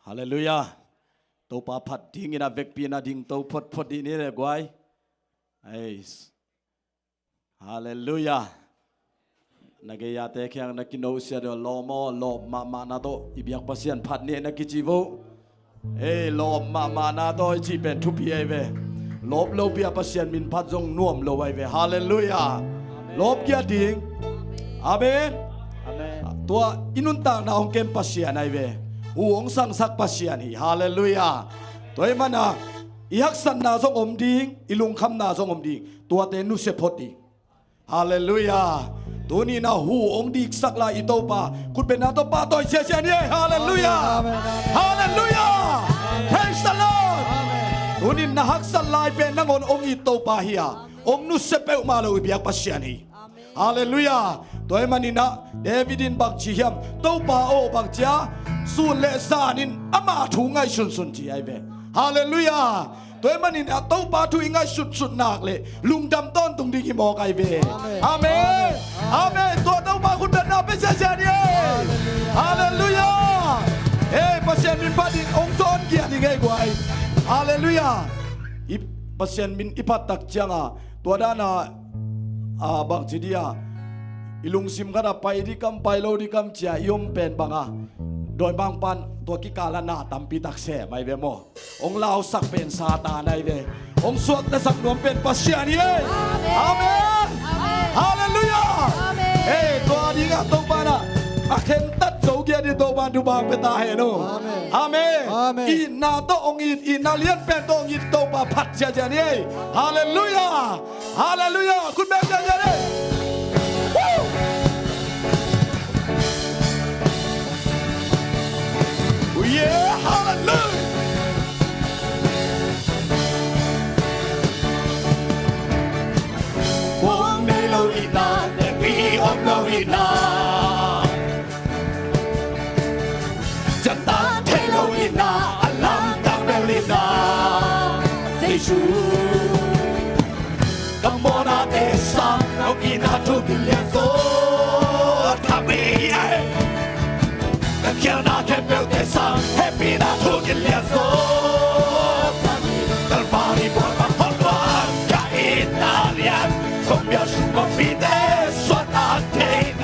ฮาเลลูยาตัวปาพัดดิ้งอินาเวกปีนาดิ้งตัวพดดีนี่เลยกวยไอ้ฮาเลลูยานักยาเตะแข่งนักกินโอเสียเดลโมลบมานาโตอิบยักปัสยันพัดเนี่ยนักกิจิโวลบมานาโตจีเป็นทุบีไอเวลบโลบียปัสยันมินพัดจงน่วมโลไอเวฮาเลลูยาลบยาดิ้งอาเมนตัวอินุนตางนาองเกมปัสยันไอเวห่วงสังสักปัสยันฮีฮาเลลูยาตัวมันนะอีฮักสันนาทรงอมดิ้งอีลุงคำนาทรงอมดิ้งตัวเตนุเสพพดีฮาเลลูยาตัวนี้นะหูองดีสักลายอิโตปาคุณเป็นนาโตปาตัวเชียนี่ฮาเลลูยาฮาเลลูยาเฮสลอดตัวนี้นะฮักสักลายเป็นนังองอิโตปาเฮียองนุเสเปอมาเลยบิยักปัสยันฮีฮาเลลูยาตัวมันนี่นะเดวิดินบักจีฮัมโตปาโอบักจ้าส่วนเลสานินอามาถุงไงสุนจีไอเวฮาเลลูยาตัวมันนี่นะโตปาถุงไงสุดหนักเลยลุงดำต้นตรงดีกี่โมกไอเวอาเมนอาเมนตัวโตปาคุณเป็นนาเป็นเสียนี่ฮาเลลูยาปัสยันมินพัดองค์ซอนเกียรติไงกวยฮาเลลูยาอีปัสยันมินอีพัดตักจังอ่ะตัวด้านบักจีดีอ่ะอิลุงซิมกันไปดิกัมไปโลดิกัมเจียยมเป็นบังอ่ะโดยบางปันตัวกิกาลนาตัมปีตักเสไม่เวโมองลาวสักเป็นซาตานไอเวองสวดแต่สักนวมเป็นปัสยานีอาเมนฮาเลลูยาตัวนี้ก็ตัวบ้านะอาเข็นตัดโจเกียดีตัวบ้านดูบางเปตาเฮโนอาเมนอินาตัวองอินาเลียนเป็นตัวองตัวบ้าพัดเจียนี่ฮาเลลูยาฮาเลลูยาคุณแม่เจียนี่Yeah, hallelujah. One day lo ina, then we all lo ina. Janta thay lo ina, alam ta belina. Say true. Come on out there, son. Lo ina to billion so. Tabi. Can't get built this song, happy not to get less so. The body for my whole got Italian. From your super feet, that's what I take.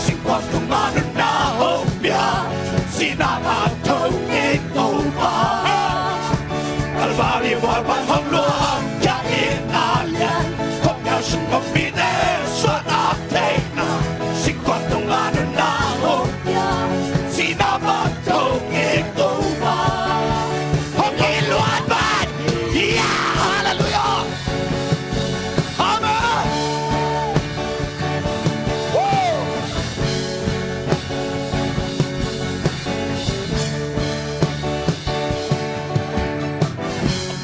She wants to mother now, yeah. See now I told it over. The body for my whole got Italian. From your super feet, that's what I take. She wants to mother now, yeah. See now I told it over. Okay, Lord, man. Yeah, hallelujah. Amen. Woo.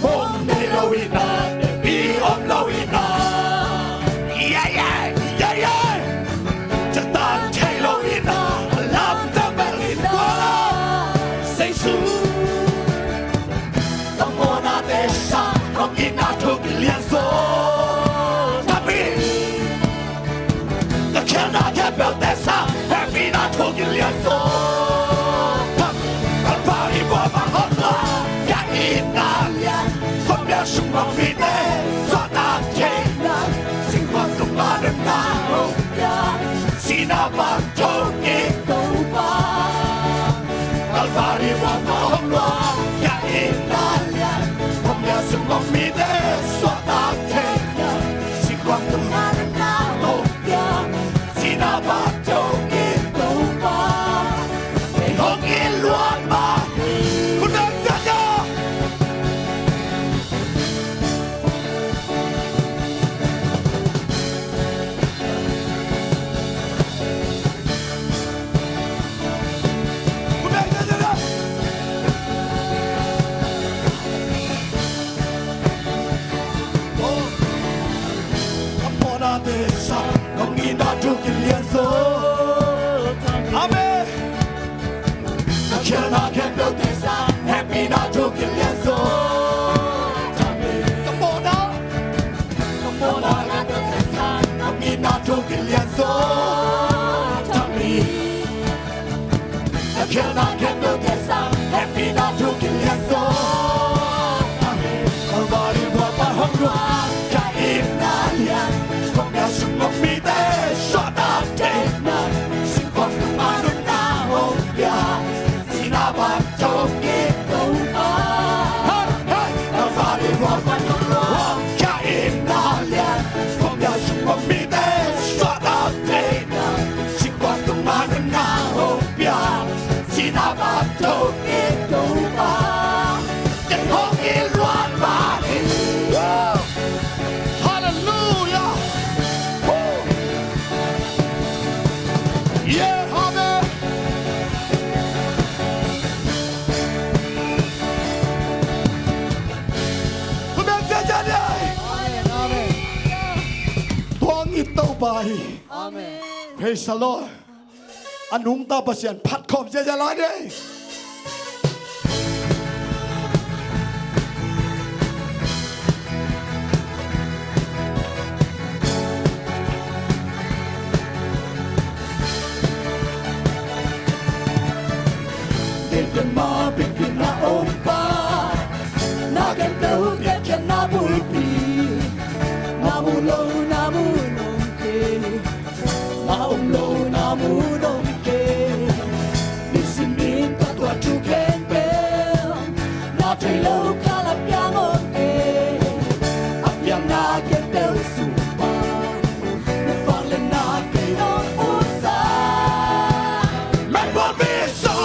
Monday Lowina, the be of Lowina. Yeah, yeah, yeah, yeah. Just that Lowina, love the Belina. Say soon. Come on out there, son. Come in out to billion so. Happy. The cannot get built that son. Happy not to billion so. The body for my whole life. Yeah, in Alia. From your sugar feet there. So not take that. Sing what the mother now. See now I'm told it over. Calvary was my home run. Yeah, in Alia. From your sugar feet there. So not take that. Sing what the mother now. See now I'm told it over. Không yên luôn mà.คุณดังจ้าจ้าคุณดังจ้าจ้าโอ้คำพอนาเตชักต้องมีนาทุกิเลียนโซอาเมนCannot get built this up. Happy not to get less so. Come on now. Come on now. Get built this up. Happy not to get less so. Cannot get built this up. Happy bahi. Amen. Praise the Lord. Anung ta pasian phat khom je jala de. Ma bikin na ompa na kan tau ke kan na bulpi na mulo na munong ke na umlo na munong ke nisimin ka tua tu ken bel na trilo kalap yang on ke ap yang na ke bel supa na falen na ke non usa man will be so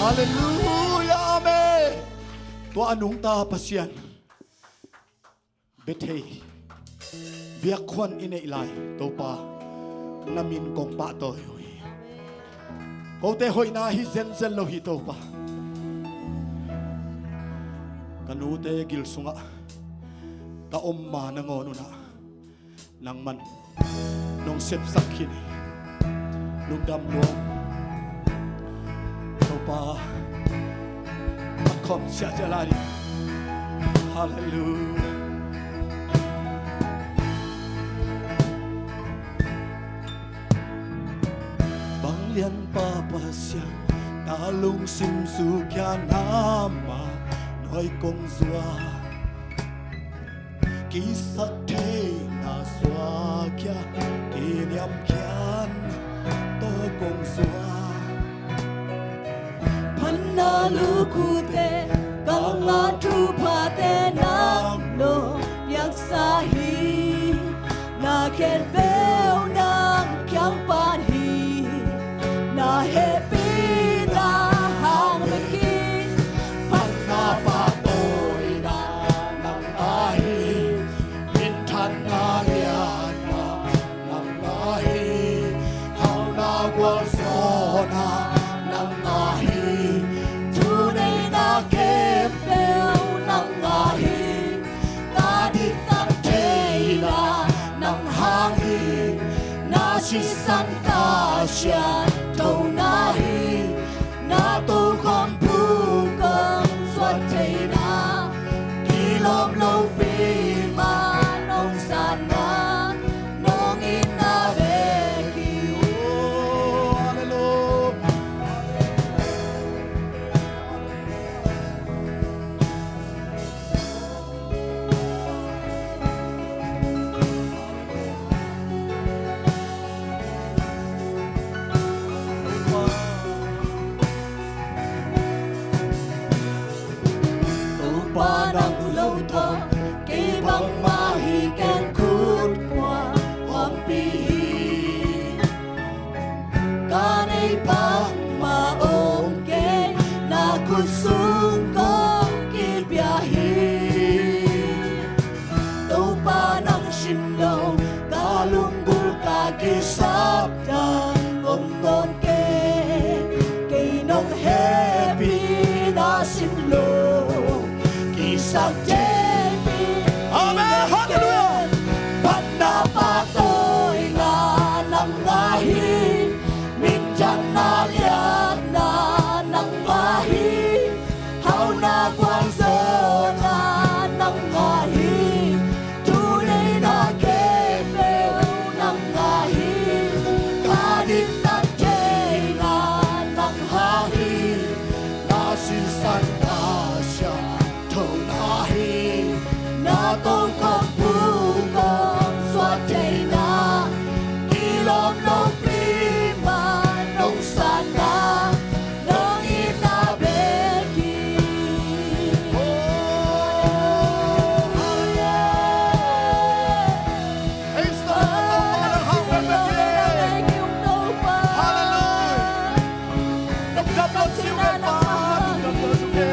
Hallelujah, Amen. Tua anong ta pasyan. Betay. Biak kwan ina ilay. To pa. Namin kong pa to. Kau te hoy na hi zen zen lo hi to pa. Kanu te gil sunga. Ta omma na ngono na. Nang man. Nong sep sakhin. Lugdam luong. To pa. Kom siya jalani. Hallelujah. Banglian papasya talong simsukya nama noy kong zwa kisak te na zwa kya kinyam kyan to kong zwa Panalukute kanga trupate namno yaksahi na kerbeu nang kyang panhi na happy na hang makin Panapatoy na ng ahi Mintan na liyan na ng ahi Hau na gwalsona ng ahi tunay na kerbeu nang ahi kadit at tela ng hangin na si Santa siya Tonahi na to kong pukong swatay na kilom lopi manong sana nong inabeki Oh, hallelujah. Panang lauto kibang mahikan kutwa wampihin kanay pang maongke na kusong kong kilbiyahin to panang simlaw kalunggol kagisap ng omdon kay nong happy na simlaw Amen. Hallelujah. Panapatoy nga ng ahi Mindyang nalian na ng ahi Hau na gwalsona ng ahi Tunay na kebeu ng ahi Kadit na tena ng ahi Si Santa siya Tonahi na tong pukong swatay na ilom lopi manong sana nong inabeki oh yeah Hey, stop! Hallelujah! Nagdablag siya pa! Nagdablag siya!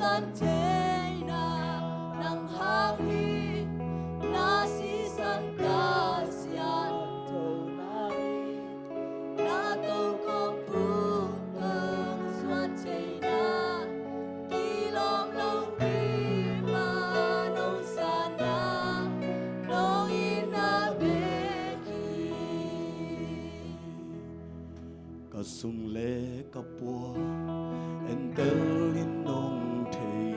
tan thế na nang hang hi na si san ka sia to nai na to ko pu ang swat che na ki lom long ki ma nong san na nong in na be ki ka sung le ka po en tel in nong thei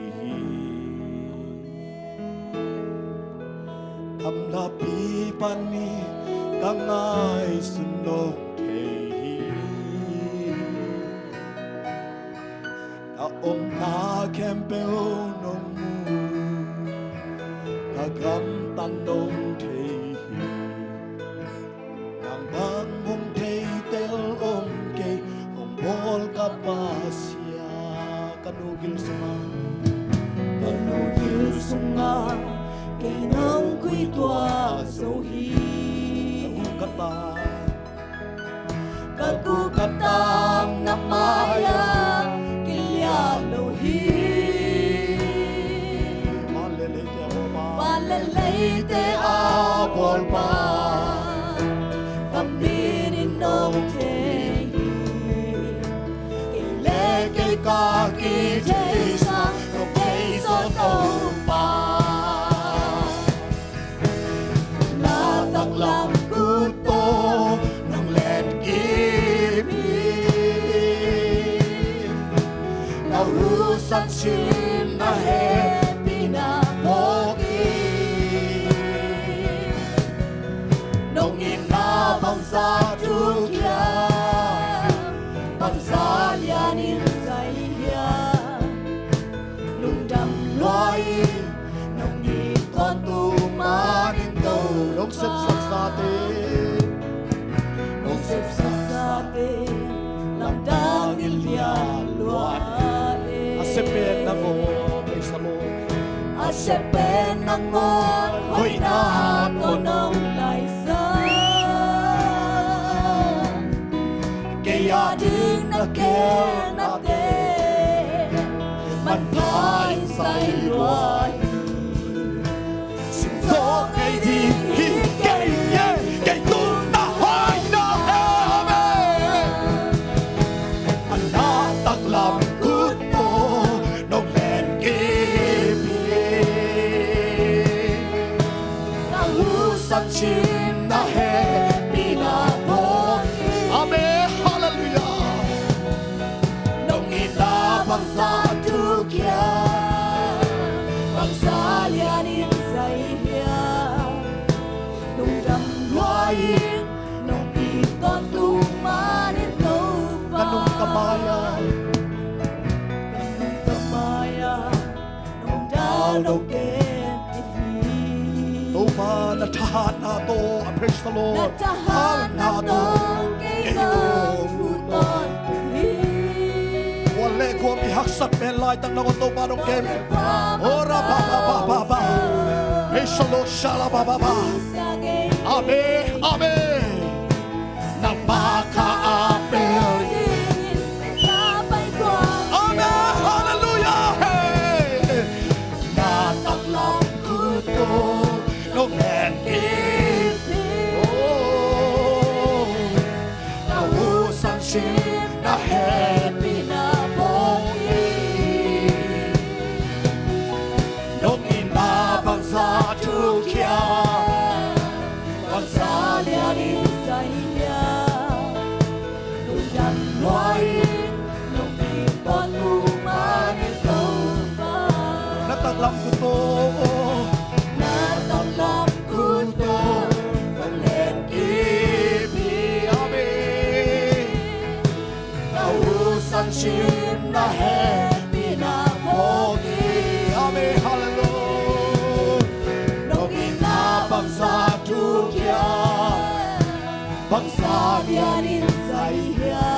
tham la pi pan ni ka ngai sun nong thei ka om na kem pe nong mu ka gam tan nong thei nang bang hong thei tel om ke hong bol ka pasia kanugil sama kanugil sunga kay nang quy tua so hi kata kagugatang na maya kilya lo hi malele te ba palalay te abol pa kambinin nong te kile kay kaki te sa no kay so to pa nataklam kuto ng let kipi nausan sin na happy na pogi nung inabang sa tukya pagsalyanin sa iya nung damloy nung ikon tumanin to long sep sak sa te nung sipsasate lamdang ilya luae asepen na ko kay salo asepen ng ngon hoy na to nung laisa kaya din na kenate man pai say luai so kay di hi kay ye kay tu na hoy na ame anataklam kuto nong len kipi nahusan sin na happy na pogi ame hallelujah nung itabang sa tukya pagsalyanin sa iya nung damloyin nung iton tumanin to pa kanong kabaya kanong kamaya nung daw ken iti Tuma natahan na to, I praise the Lord. natahan na tong kaitong uton Wale ko ang ihaksat melay tang nangon to parang keme. Ora ba ba ba ba ba. Praise the Lord, shala ba ba ba. Amen, amen. Nang maka-apel. Amen, hallelujah. Hey. Nataklam ko to, nung nangkipi. Oh, nausan sin na happy na pogi. Nung inabang sa tukya, pagsalyanin sa iya nung damloyin nung iton tumanin to pa nataklam ko to. nataklam ko to nung lenkipi nausan sin na happy na pogi Amen, hallelujah. nung inabang sa tukya pagsalyanin sa iya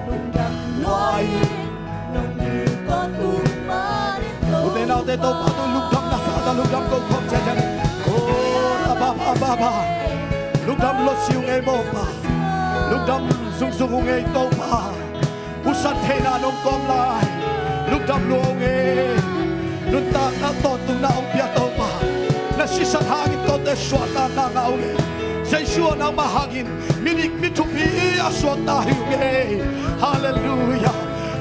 nung damloyin nung iton tumanin to Ute na ute to patulog dam na sa dalog dam ko kom chajan. Oh, ba ba ba ba. Lugdam los yung emo pa. Lugdam sung sung ung ito pa. Usan te na nung kom lai. lúc đam luông nghe lúc ta đã tọt tung nào bia tàu mà na si sát hangin tọt để suat ta na ngao nghe say xua na ma hangin minik mitupi asuat ta hiu nghe hallelujah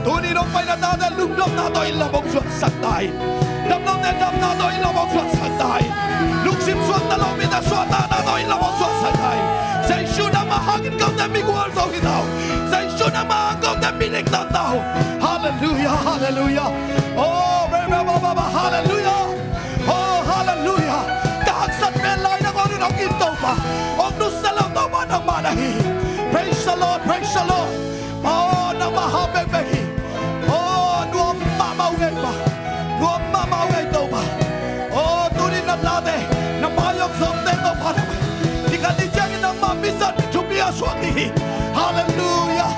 tôi đi đâu phải là ta đã lúc đam na tôi là bông suat sát tai đam đam để đam na tôi là bông suat sát tai lúc sim suat ta lâu mi ta suat ta na tôi là bông suat sát tai say xua na ma hangin công ta mi guar sau khi nào say xua na ma công ta mi nek ta tao hallelujah hallelujah oh hallelujah oh hallelujah các sắt bên lại đã có được ông in tàu mà ông nút sẽ lâu tàu mà nằm mà này praise the Lord oh nằm mà học bên bên oh nuông mà mau ngay tàu mà oh tôi đi nằm lá đây nằm mà yok sống đây tàu mà đi cả đi chơi nằm mà biết rằng chúng đi xuống đi hallelujah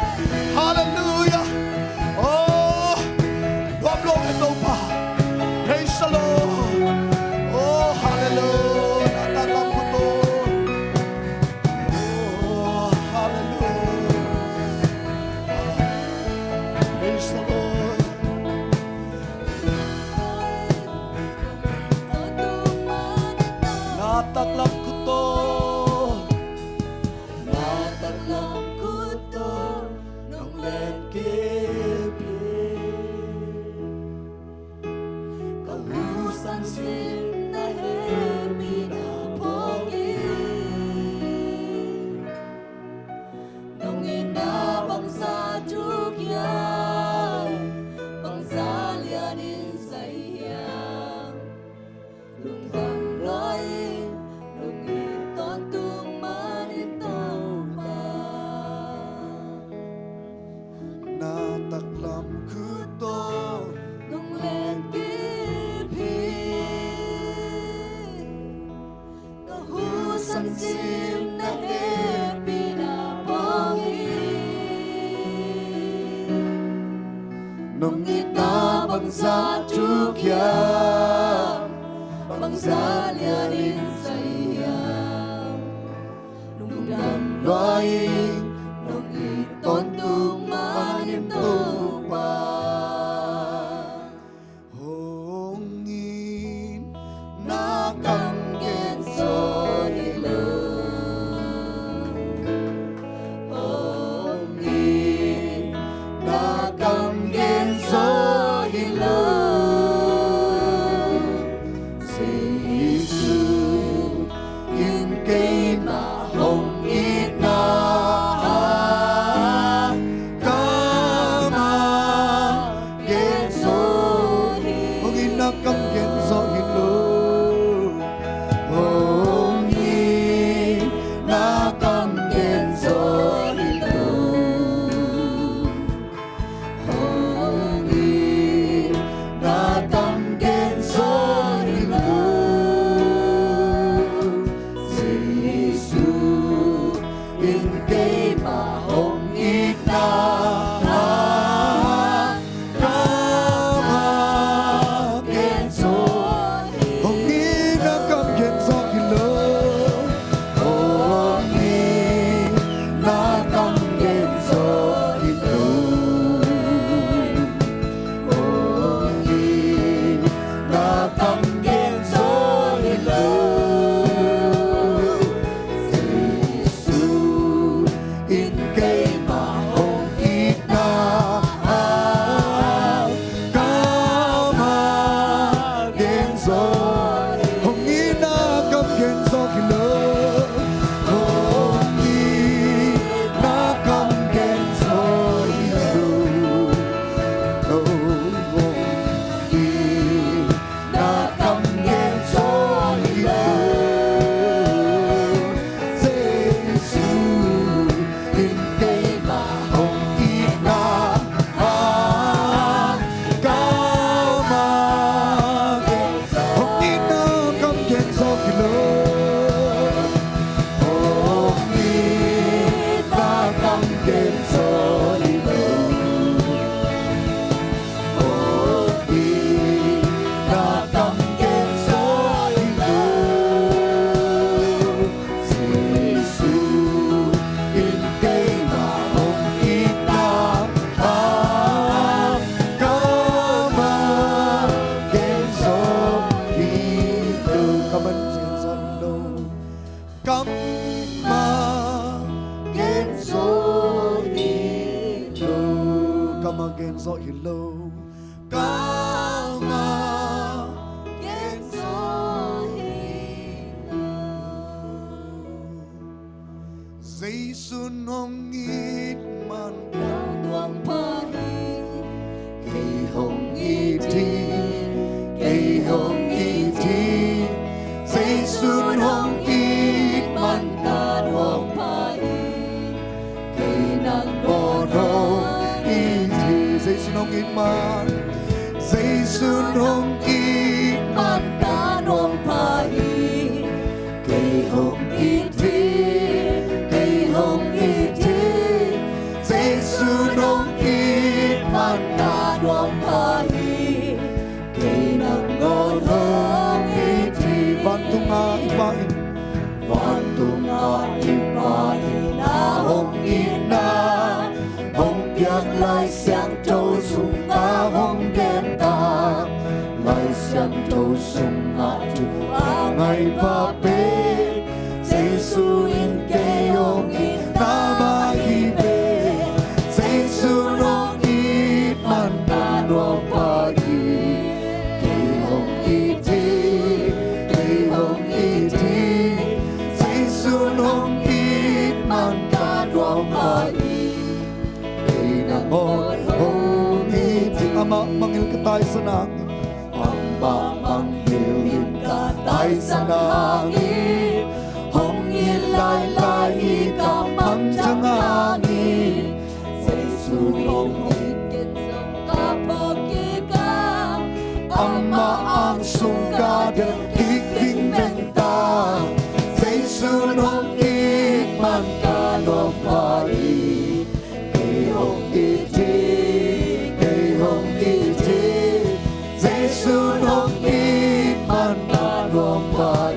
hallelujah oh nuông luôn ngay tàu mà praise the Lord oh hallelujah natalam kuto oh hallelujah praise the Lord natalam kuto nong len kepi San sin na happy na pongi nong inabang sa jugya bang salianin saya lunggang loy nong iton tumanin taupa nataklam kuto nong lagi San sim na happy na pongi nung itabang sa tukya bang salyarin sa iya nung damloy nung iton tumanin tupa hongin nakanggen sorry cây mà hồng ít na hello kama Ken so dây xuân hồng ít man Tuang pahi cây hồng ít thi cây hồng ít thi dây xuân hồng ít man Ka tuang pahi cây nắng bò râu ít thi dây xuân hồng ít man dây xuân hồng ít man Ka tuang pahi cây hồng ít thi cây hồng ít thi dây xuân hồng ít man Ka tuang pahi cây nắng ngon hơn ít thì van tung ai bay van tung ai bay na hồng ít na hồng kiat lai sang trâu sung ta hồng đen ta lai sang trâu sung a tu a ngày ba bê Giêsu in cây hồng ít na ba hi bê Giêsu hồng ít man na no ba hi cây hồng ít thi cây hồng ít thi Giêsu hồng ít man na no ba hi cây nang hon hồng ít thi ama mangil ka tayo sa langit amba manghilin ka tayo sa langit hong ilay lai ka man sang hangin Giêsu hồng Ken so ka poki ka Ama ang sunggadan kikling benta Giêsu hồng ít man ka no pai cây hồng ít thi cây hồng ít thi Giêsu hồng ít man ka no pai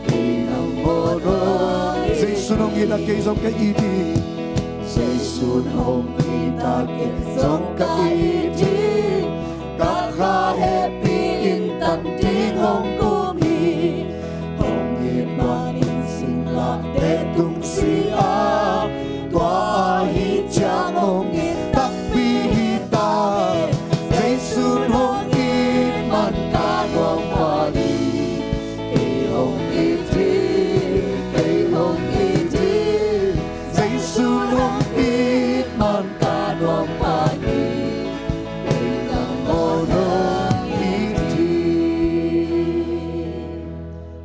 cây nang mo Giêsu hồng ít cây hồng cái ít thi Giêsu hồng ít cây hồng cái ít thi Kakha happy in tan ting hong kumi hong in man in sing la te tung si a tua hi chang hong in tak pi hi ta Giêsu hong in man ka hong pa li e hong i thi e hong i thi Giêsu hong in man ka hong pa li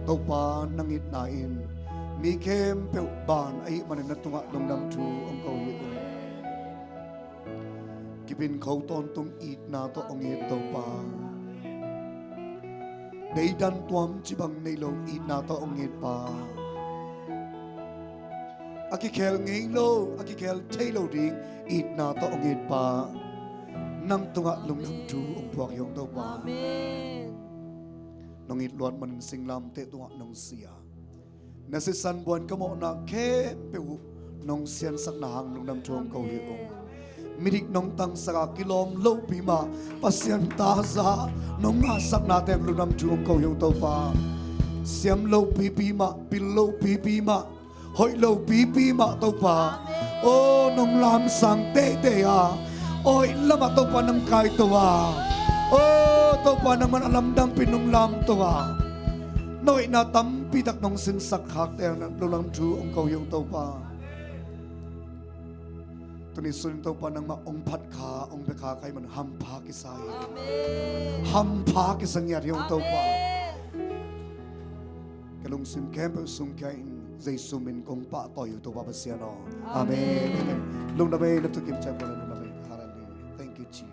tàu pa nangit nain mi kem pe ban ai man na tunga dong nam thu ong ko hi kipin khâu ton tung it na to ong it tàu pa dei dan tuam chi bang nei lo it na to ong it pa aki khel ngei lo aki khel thei lo ding it na to ong it pa nang tunga lung nam thu ong puak yong tàu pa Amen nong it luat man sing lam te tunga nong sia na si san buan ka mo na ke pe nong sian sak na hang lung nam thuang ko hi ong mirik nong tang saka kilom lo pi ma pasian ta za nong nga sak na tem lung nam thuang ko yong to pa siam lo pi ma pil lo pi ma hoi lo pi ma to pa o nong lam sang te a oi lama to pa nam kai to a oh to pa naman alam dang pinong lam to a noi na tam pitak nong sin sak hak te na lulam thu ong ko yung to pa tuni sun to pa nang ma ong phat kha ong be kha kai man ham pha ki sai ham pha ki sang yat yung to pa kalung sun kem pe sung kain zai sumin kong pa to yu to pa pasiano amen lung na be na to kim cha